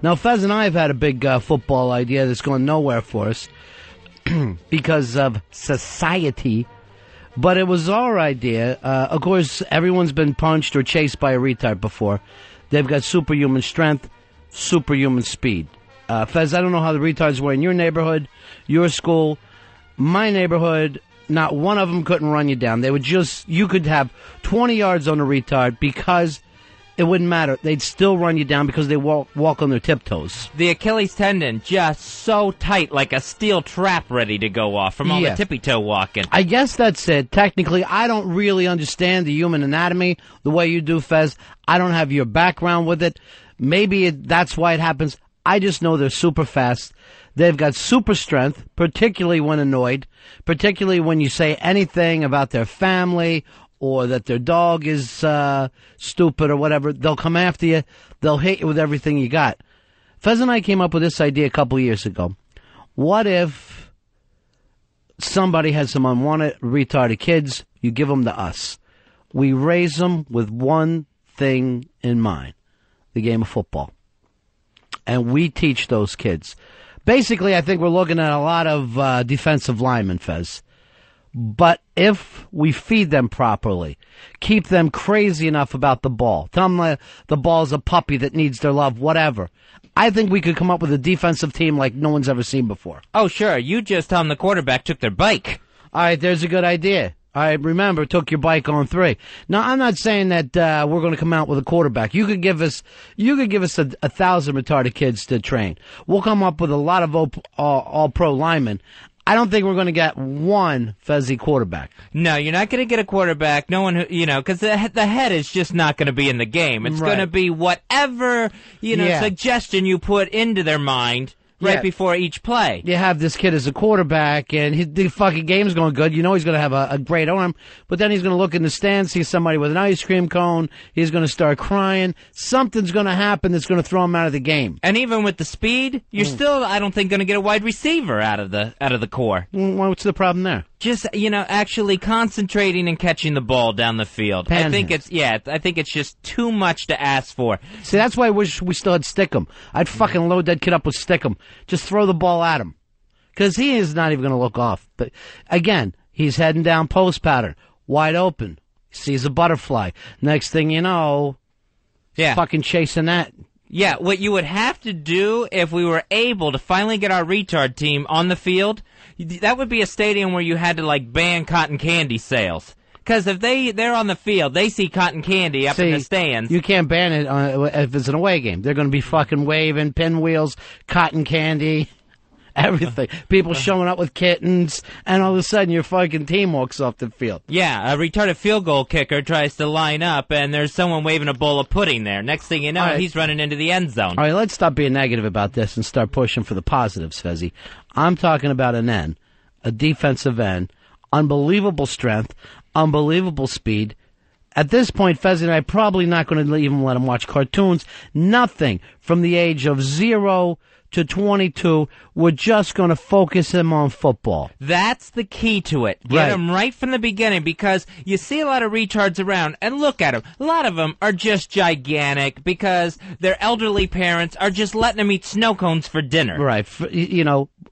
Now, Fez and I have had a big football idea that's going nowhere for us because of society. But it was our idea. Of course, everyone's been punched or chased by a retard before. They've got superhuman strength, superhuman speed. Fez, I don't know how the retards were in your neighborhood, your school, my neighborhood. Not one of them couldn't run you down. They would you could have 20 yards on a retard because it wouldn't matter. They'd still run you down because they walk on their tiptoes. The Achilles tendon just so tight, like a steel trap ready to go off from all the tippy-toe walking. I guess that's it. Technically, I don't really understand the human anatomy the way you do, Fez. I don't have your background with it. Maybe that's why it happens. I just know they're super fast. They've got super strength, particularly when annoyed, particularly when you say anything about their family or that their dog is stupid or whatever. They'll come after you. They'll hit you with everything you got. Fez and I came up with this idea a couple of years ago. What if somebody has some unwanted, retarded kids? You give them to us. We raise them with one thing in mind, the game of football. And we teach those kids. Basically, I think we're looking at a lot of defensive linemen, Fez. But if we feed them properly, keep them crazy enough about the ball, tell them the ball's a puppy that needs their love, whatever, I think we could come up with a defensive team like no one's ever seen before. Oh, sure. You just tell them the quarterback took their bike. All right, there's a good idea. I remember, took your bike on 3. Now, I'm not saying that we're going to come out with a quarterback. You could give us 1,000 retarded kids to train. We'll come up with a lot of all-pro linemen. I don't think we're going to get one Fezzy quarterback. No, you're not going to get a quarterback. No one who, because the head is just not going to be in the game. It's going to be whatever, suggestion you put into their mind. Right before each play. You have this kid as a quarterback, and the fucking game's going good. You know he's going to have a great arm, but then he's going to look in the stands, see somebody with an ice cream cone. He's going to start crying. Something's going to happen that's going to throw him out of the game. And even with the speed, you're still, I don't think, going to get a wide receiver out of the core. What's the problem there? Just, actually concentrating and catching the ball down the field. I think it's just too much to ask for. See, that's why I wish we still had Stickum. I'd fucking load that kid up with Stickum. Just throw the ball at him. Because he is not even going to look off. But, again, he's heading down post pattern. Wide open. Sees a butterfly. Next thing you know, fucking chasing that. Yeah, what you would have to do if we were able to finally get our retard team on the field, that would be a stadium where you had to, ban cotton candy sales. Because if they're on the field, they see cotton candy up in the stands. You can't ban it if it's an away game. They're going to be fucking waving, pinwheels, cotton candy, everything. People showing up with kittens, and all of a sudden your fucking team walks off the field. Yeah, a retarded field goal kicker tries to line up, and there's someone waving a bowl of pudding there. Next thing you know, he's running into the end zone. All right, let's stop being negative about this and start pushing for the positives, Fezzy. I'm talking about an end, a defensive end, unbelievable strength, unbelievable speed. At this point, Fez and I are probably not going to even let him watch cartoons. Nothing from the age of 0 to 22. We're just going to focus him on football. That's the key to it. Get him right from the beginning, because you see a lot of retards around, and look at them. A lot of them are just gigantic because their elderly parents are just letting them eat snow cones for dinner. Right.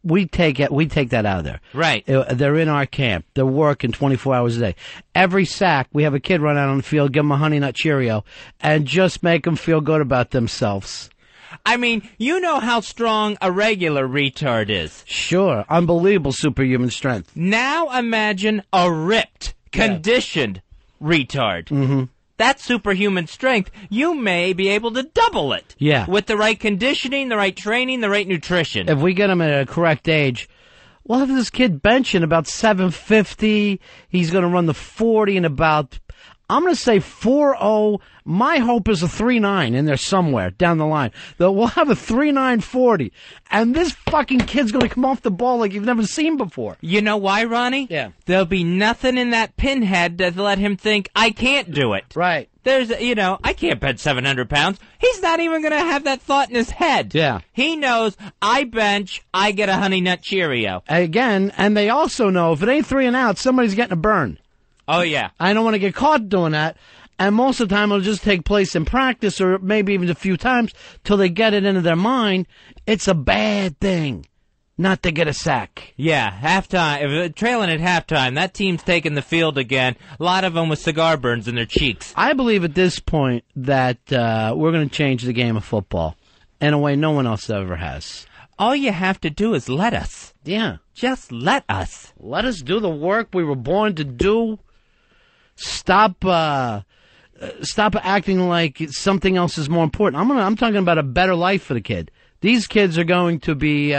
We take that out of there. Right. They're in our camp. They're working 24 hours a day. Every sack, we have a kid run out on the field, give them a Honey Nut Cheerio, and just make them feel good about themselves. I mean, you know how strong a regular retard is. Sure. Unbelievable superhuman strength. Now imagine a ripped, conditioned retard. Mm-hmm. That's superhuman strength. You may be able to double it. Yeah. With the right conditioning, the right training, the right nutrition. If we get him at a correct age, we'll have this kid benching about 750. He's going to run the 40 in about, I'm going to say 4.0. My hope is a 3.9 in there somewhere down the line. We'll have a 3.9 40. And this fucking kid's going to come off the ball like you've never seen before. You know why, Ronnie? Yeah. There'll be nothing in that pinhead to let him think, I can't do it. Right. There's, I can't bench 700 pounds. He's not even going to have that thought in his head. Yeah. He knows, I bench, I get a Honey Nut Cheerio. Again, and they also know if it ain't 3 and out, somebody's getting a burn. Oh, yeah. I don't want to get caught doing that. And most of the time, it'll just take place in practice or maybe even a few times till they get it into their mind. It's a bad thing not to get a sack. Yeah, halftime. If they're trailing at halftime, that team's taking the field again. A lot of them with cigar burns in their cheeks. I believe at this point that we're going to change the game of football in a way no one else ever has. All you have to do is let us. Yeah. Just let us. Let us do the work we were born to do. Stop acting like something else is more important. I'm talking about a better life for the kid. These kids are going to be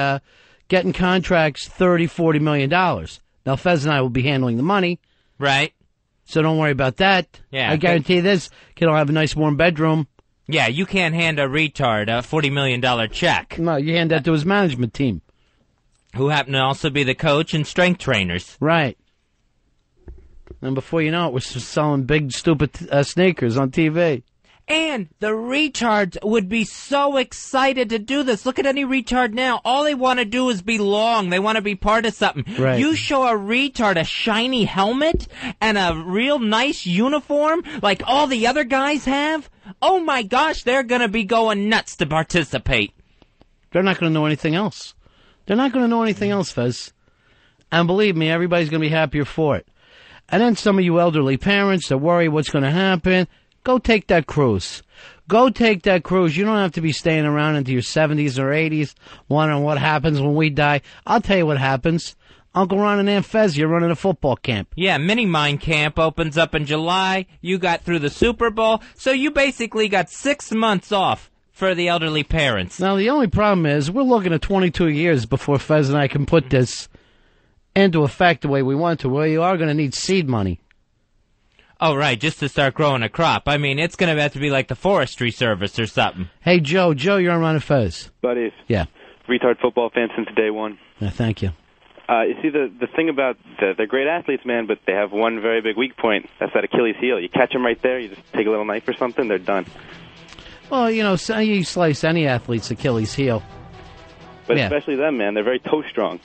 getting contracts $30, $40 million. Now, Fez and I will be handling the money. Right. So don't worry about that. Yeah. I guarantee this kid will have a nice warm bedroom. Yeah, you can't hand a retard a $40 million check. No, you hand that to his management team. Who happen to also be the coach and strength trainers. Right. And before you know it, we're selling big, stupid sneakers on TV. And the retards would be so excited to do this. Look at any retard now. All they want to do is belong. They want to be part of something. Right. You show a retard a shiny helmet and a real nice uniform like all the other guys have. Oh my gosh, they're going to be going nuts to participate. They're not going to know anything else. They're not going to know anything else, Fez. And believe me, everybody's going to be happier for it. And then some of you elderly parents that worry what's going to happen, go take that cruise. Go take that cruise. You don't have to be staying around into your 70s or 80s wondering what happens when we die. I'll tell you what happens. Uncle Ron and Aunt Fez, you're running a football camp. Yeah, Mini Mine Camp opens up in July. You got through the Super Bowl, so you basically got 6 months off for the elderly parents. Now, the only problem is we're looking at 22 years before Fez and I can put this into effect the way we want to. Well, you are going to need seed money. Oh, right, just to start growing a crop. I mean, it's going to have to be like the Forestry Service or something. Hey, Joe, you're on Ron Fez. Buddies. Yeah. Retard football fan since day one. Yeah, thank you. You see, the thing about they're great athletes, man, but they have one very big weak point. That's that Achilles heel. You catch them right there, you just take a little knife or something, they're done. Well, you slice any athlete's Achilles heel. But yeah. Especially them, man. They're very toe strong.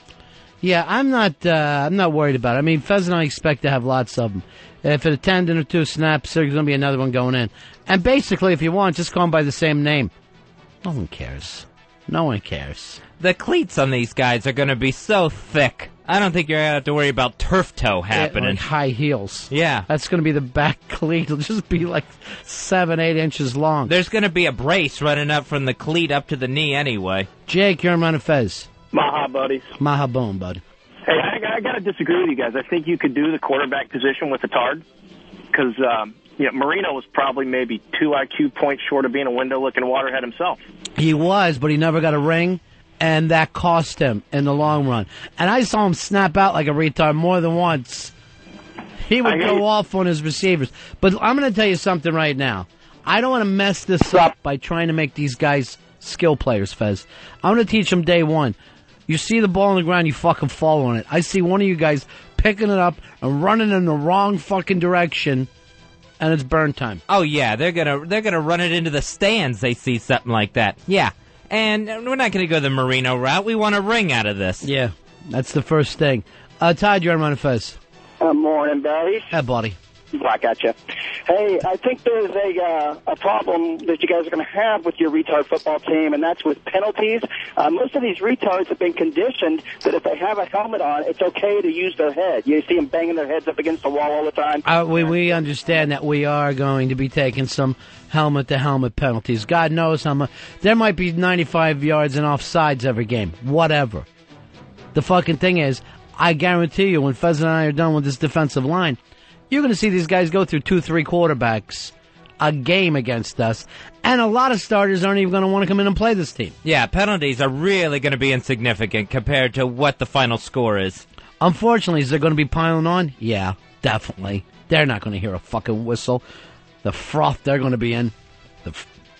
Yeah, I'm not worried about it. I mean, Fez and I expect to have lots of them. If a tendon or two snaps, there's going to be another one going in. And basically, if you want, just call them by the same name. No one cares. No one cares. The cleats on these guys are going to be so thick. I don't think you're going to have to worry about turf toe happening. Like high heels. Yeah. That's going to be the back cleat. It'll just be like 7-8 inches long. There's going to be a brace running up from the cleat up to the knee anyway. Jake, you're on Ron Fez. Maha, buddies. Maha boom, bud. Hey, I got to disagree with you guys. I think you could do the quarterback position with a tard because Marino was probably maybe 2 IQ points short of being a window-looking waterhead himself. He was, but he never got a ring, and that cost him in the long run. And I saw him snap out like a retard more than once. He would go off on his receivers. But I'm going to tell you something right now. I don't want to mess this up by trying to make these guys skill players, Fez. I'm going to teach them day one. You see the ball on the ground, you fucking fall on it. I see one of you guys picking it up and running in the wrong fucking direction, and it's burn time. Oh yeah, they're gonna run it into the stands. They see something like that. Yeah, and we're not gonna go the Marino route. We want a ring out of this. Yeah, that's the first thing. Todd, you're on Ron Fez. Morning, buddies. Hey, buddy. I gotcha. Hey, I think there's a problem that you guys are going to have with your retard football team, and that's with penalties. Most of these retards have been conditioned that if they have a helmet on, it's okay to use their head. You see them banging their heads up against the wall all the time. We understand that we are going to be taking some helmet-to-helmet penalties. God knows how much. There might be 95 yards and offsides every game. Whatever. The fucking thing is, I guarantee you, when Fez and I are done with this defensive line, you're going to see these guys go through 2-3 quarterbacks a game against us, and a lot of starters aren't even going to want to come in and play this team. Yeah, penalties are really going to be insignificant compared to what the final score is. Unfortunately, is there going to be piling on? Yeah, definitely. They're not going to hear a fucking whistle. The froth they're going to be in, the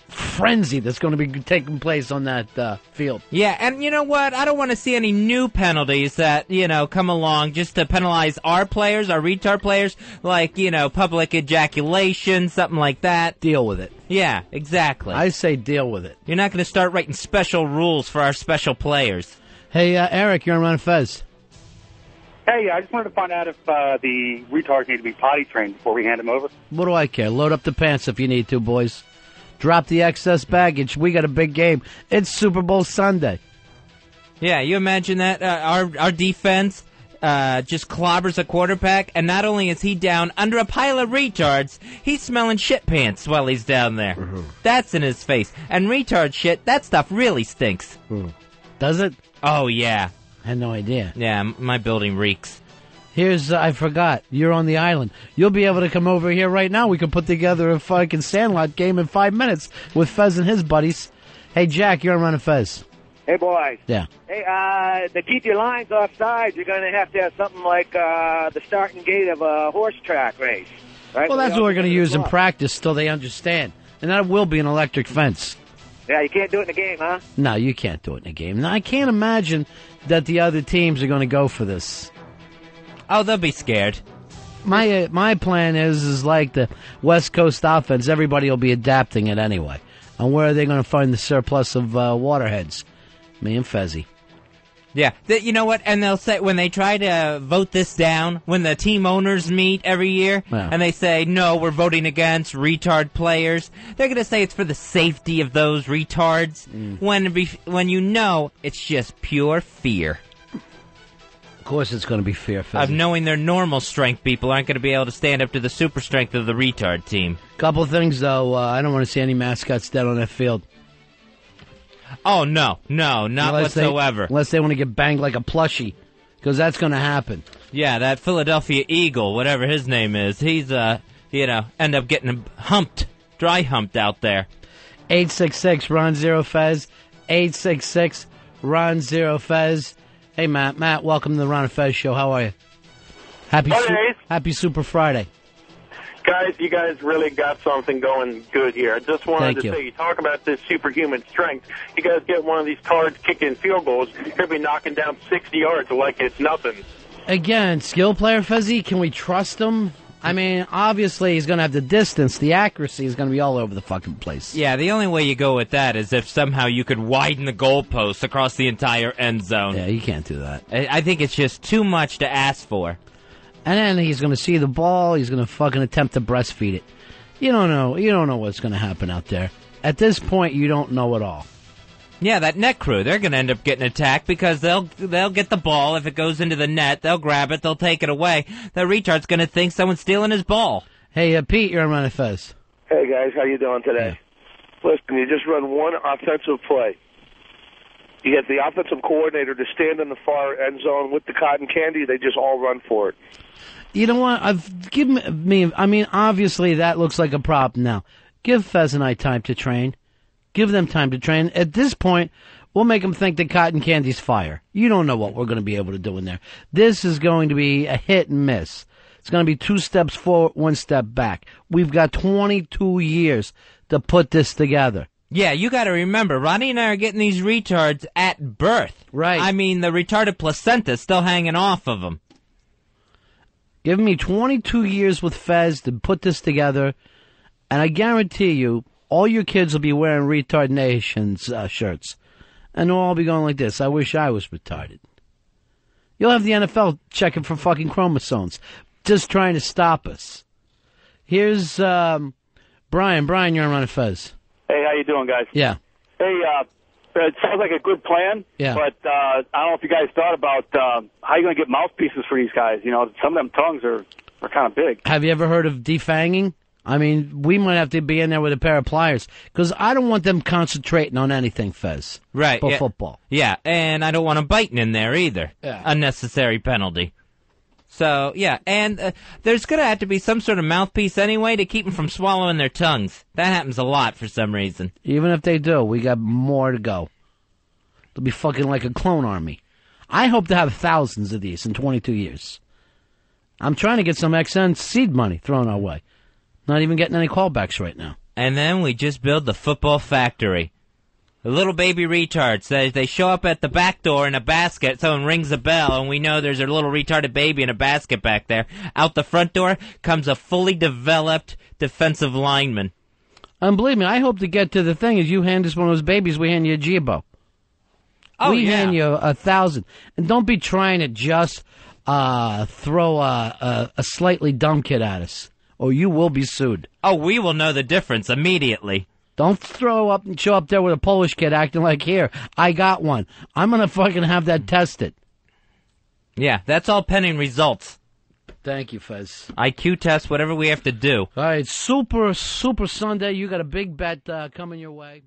frenzy that's going to be taking place on that field. Yeah, and you know what? I don't want to see any new penalties that, come along just to penalize our players, our retard players, like, public ejaculation, something like that. Deal with it. Yeah, exactly. I say deal with it. You're not going to start writing special rules for our special players. Hey, Eric, you're on Ron Fez. Hey, I just wanted to find out if the retards need to be potty trained before we hand them over. What do I care? Load up the pants if you need to, boys. Drop the excess baggage. We got a big game. It's Super Bowl Sunday. Yeah, you imagine that? Our defense just clobbers a quarterback, and not only is he down under a pile of retards, he's smelling shit pants while he's down there. That's in his face. And retard shit, that stuff really stinks. Does it? Oh, yeah. I had no idea. Yeah, my building reeks. Here's, I forgot, you're on the island. You'll be able to come over here right now. We can put together a fucking Sandlot game in 5 minutes with Fez and his buddies. Hey, Jack, you're on Ron Fez. Hey, boys. Yeah. Hey, to keep your lines offside, you're going to have something like the starting gate of a horse track race. Right? Well, that's what we're going to use in practice till they understand. And that will be an electric fence. Yeah, you can't do it in the game, huh? No, you can't do it in a game. Now, I can't imagine that the other teams are going to go for this. Oh, they'll be scared. My plan is like the West Coast offense. Everybody will be adapting it anyway. And where are they going to find the surplus of waterheads? Me and Fezzy. Yeah, you know what? And they'll say, when they try to vote this down, when the team owners meet every year, and they say, no, we're voting against retard players, they're going to say it's for the safety of those retards, when you know it's just pure fear. Of course it's going to be fear, Fezzy. Of knowing their normal strength people aren't going to be able to stand up to the super strength of the retard team. Couple of things, though. I don't want to see any mascots dead on that field. Oh, no, not whatsoever. Unless they want to get banged like a plushie, because that's going to happen. Yeah, that Philadelphia Eagle, whatever his name is, he's, end up getting dry humped out there. 866 Ron Zero Fez. 866 Ron Zero Fez. Hey, Matt. Matt, welcome to the Ron Fez Show. How are you? Happy Super Friday. Guys, you guys really got something going good here. I just wanted to say, you talk about this superhuman strength. You guys get one of these cards kicking field goals, you're going to be knocking down 60 yards like it's nothing. Again, skill player, Fezzy, can we trust him? I mean, obviously he's going to have the distance. The accuracy is going to be all over the fucking place. Yeah, the only way you go with that is if somehow you could widen the goalposts across the entire end zone. Yeah, you can't do that. I think it's just too much to ask for. And then he's going to see the ball. He's going to fucking attempt to breastfeed it. You don't know. You don't know what's going to happen out there. At this point, you don't know it all. Yeah, that net crew, they're going to end up getting attacked because they'll get the ball. If it goes into the net, they'll grab it, they'll take it away. The retard's going to think someone's stealing his ball. Hey, Pete, you're on Ron Fez. Hey, guys, how you doing today? Yeah. Listen, you just run one offensive play. You get the offensive coordinator to stand in the far end zone with the cotton candy. They just all run for it. You know what? Obviously that looks like a problem now. Give Fez and I time to train. Give them time to train. At this point, we'll make them think that cotton candy's fire. You don't know what we're going to be able to do in there. This is going to be a hit and miss. It's going to be 2 steps forward, 1 step back. We've got 22 years to put this together. Yeah, you got to remember, Ronnie and I are getting these retards at birth. Right. I mean, the retarded placenta's still hanging off of them. Give me 22 years with Fez to put this together, and I guarantee you, all your kids will be wearing Retard Nation's shirts. And they'll all be going like this, I wish I was retarded. You'll have the NFL checking for fucking chromosomes, just trying to stop us. Here's Brian. Brian, you're on Ron Fez. Hey, how you doing, guys? Yeah. Hey, it sounds like a good plan, but I don't know if you guys thought about how you're going to get mouthpieces for these guys. You know, some of them tongues are kind of big. Have you ever heard of defanging? I mean, we might have to be in there with a pair of pliers, because I don't want them concentrating on anything, Fez. Right. But football. Yeah, and I don't want them biting in there either. Yeah. Unnecessary penalty. So, yeah, and there's going to have to be some sort of mouthpiece anyway to keep them from swallowing their tongues. That happens a lot for some reason. Even if they do, we got more to go. They'll be fucking like a clone army. I hope to have thousands of these in 22 years. I'm trying to get some XN seed money thrown our way. Not even getting any callbacks right now. And then we just build the football factory. The little baby retards, they show up at the back door in a basket, someone rings a bell, and we know there's a little retarded baby in a basket back there. Out the front door comes a fully developed defensive lineman. And believe me, I hope to get to the thing is you hand us one of those babies, we hand you a Jibo. Oh, we yeah. hand you 1,000. And don't be trying to just throw a slightly dumb kid at us, or you will be sued. Oh, we will know the difference immediately. Don't show up there with a Polish kid acting like, here, I got one. I'm going to fucking have that tested. Yeah, that's all pending results. Thank you, Fez. IQ test, whatever we have to do. All right, Super Sunday. You got a big bet coming your way.